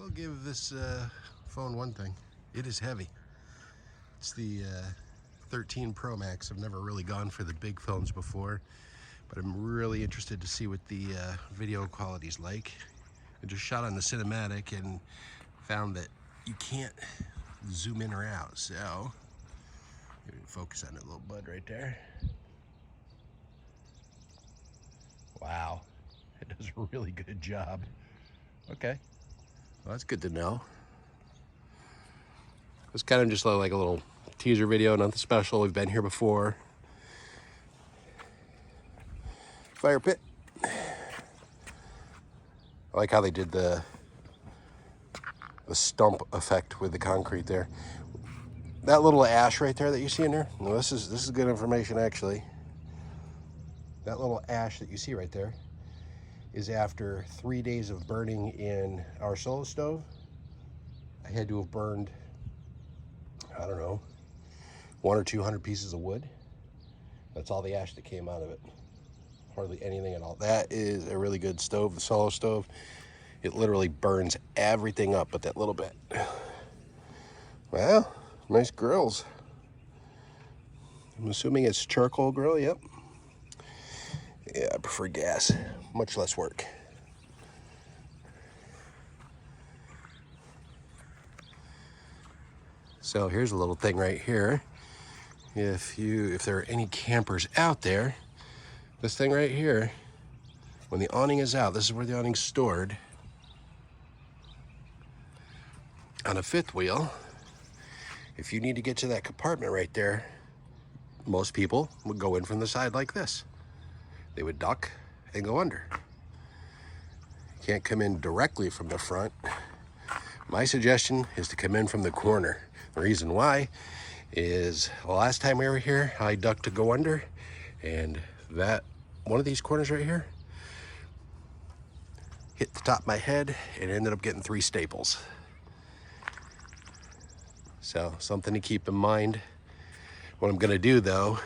I'll give this phone one thing. It is heavy. It's the 13 Pro Max. I've never really gone for the big phones before, but I'm really interested to see what the video quality is like. I just shot on the cinematic and found that you can't zoom in or out, so maybe focus on that little bud right there. Wow, it does a really good job. Okay, well, that's good to know. It's kind of just like a little teaser video, nothing special. We've been here before. Fire pit. I like how they did the stump effect with the concrete there. That little ash right there that you see in there, well, this is good information actually. That little ash that you see right there is after 3 days of burning in our solo stove. I had to have burned, I don't know, 100 or 200 pieces of wood. That's all the ash that came out of it. Hardly anything at all. That is a really good stove, the solo stove. It literally burns everything up but that little bit. Well, nice grills. I'm assuming it's charcoal grill, yep. Yeah, I prefer gas, much less work. So here's a little thing right here. If there are any campers out there, this thing right here, when the awning is out, this is where the awning's stored. On a fifth wheel, if you need to get to that compartment right there, most people would go in from the side like this. They would duck and go under. You can't come in directly from the front. My suggestion is to come in from the corner. The reason why is the last time we were here, I ducked to go under, and that one of these corners right here hit the top of my head and ended up getting 3 staples. So something to keep in mind. What I'm gonna do though,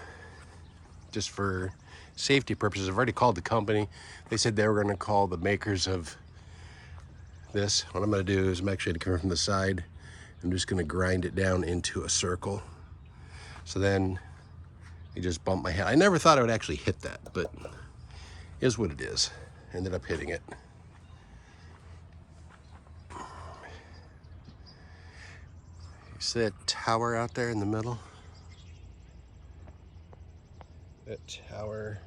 just for safety purposes, I've already called the company. They said they were gonna call the makers of this. What I'm gonna do is I'm actually gonna come from the side. I'm just gonna grind it down into a circle. So then you just bump my head. I never thought I would actually hit that, but it is what it is. Ended up hitting it. You see that tower out there in the middle? That tower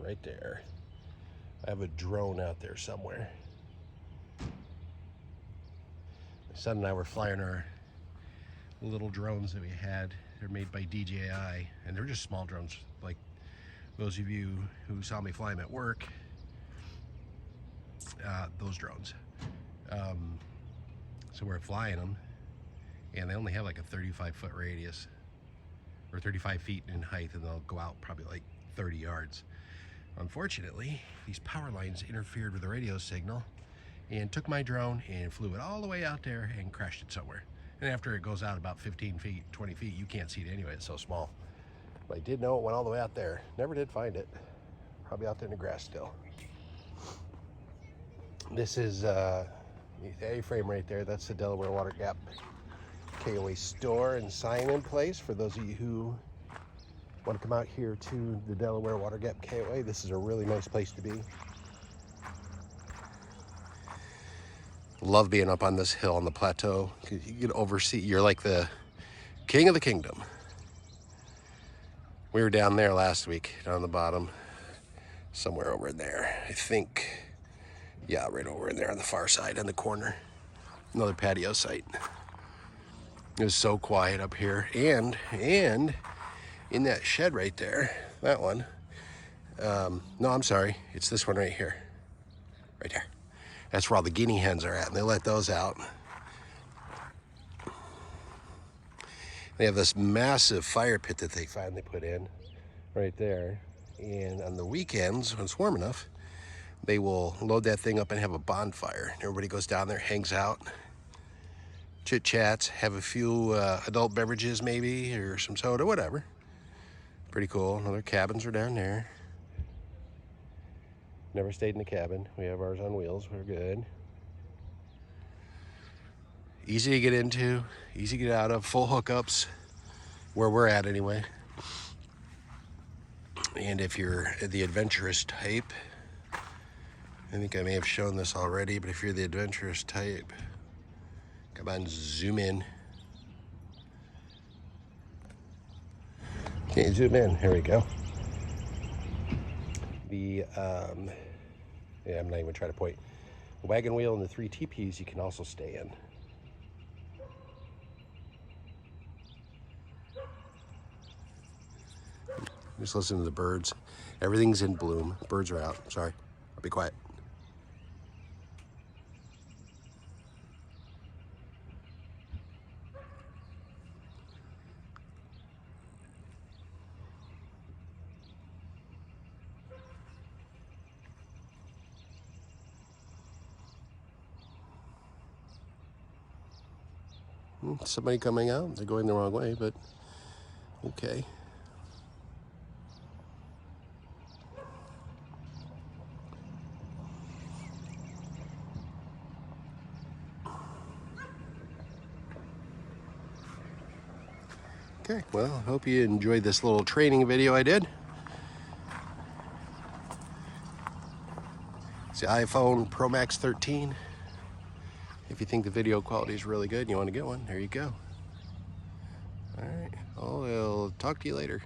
right there. I have a drone out there somewhere. My son and I were flying our little drones that we had. They're made by DJI, and they're just small drones, like those of you who saw me fly them at work. Those drones. So we're flying them, and they only have like a 35-foot radius, or 35 feet in height, and they'll go out probably like 30 yards. Unfortunately, these power lines interfered with the radio signal and took my drone and flew it all the way out there and crashed it somewhere. And after it goes out about 15 feet, 20 feet, you can't see it anyway, it's so small. But I did know it went all the way out there. Never did find it. Probably out there in the grass still. This is the A-frame right there. That's the Delaware Water Gap KOA store and sign-in place. For those of you who want to come out here to the Delaware Water Gap KOA, this is a really nice place to be. Love being up on this hill on the plateau. You can oversee, you're like the king of the kingdom. We were down there last week, down the bottom, somewhere over in there. I think, yeah, right over in there on the far side, on the corner. Another patio site. It was so quiet up here. And in that shed right there, that one, no, I'm sorry, it's this one right here, right there. That's where all the guinea hens are at, and they let those out. They have this massive fire pit that they finally put in right there. And on the weekends, when it's warm enough, they will load that thing up and have a bonfire. Everybody goes down there, hangs out, chit-chats, have a few adult beverages maybe, or some soda, whatever. Pretty cool. Other cabins are down there. Never stayed in the cabin. We have ours on wheels. We're good. Easy to get into, easy to get out of, full hookups, where we're at anyway. And if you're the adventurous type, I think I may have shown this already, but if you're the adventurous type, come on, zoom in. Can't zoom in, here we go. The, yeah, I'm not even trying to point. The wagon wheel and the 3 teepees you can also stay in. Just listen to the birds. Everything's in bloom. Birds are out. Sorry. I'll be quiet. Somebody coming out. They're going the wrong way, but okay. Okay, well, hope you enjoyed this little training video I did. It's the iPhone Pro Max 13. If you think the video quality is really good and you want to get one, there you go. All right, I'll talk to you later.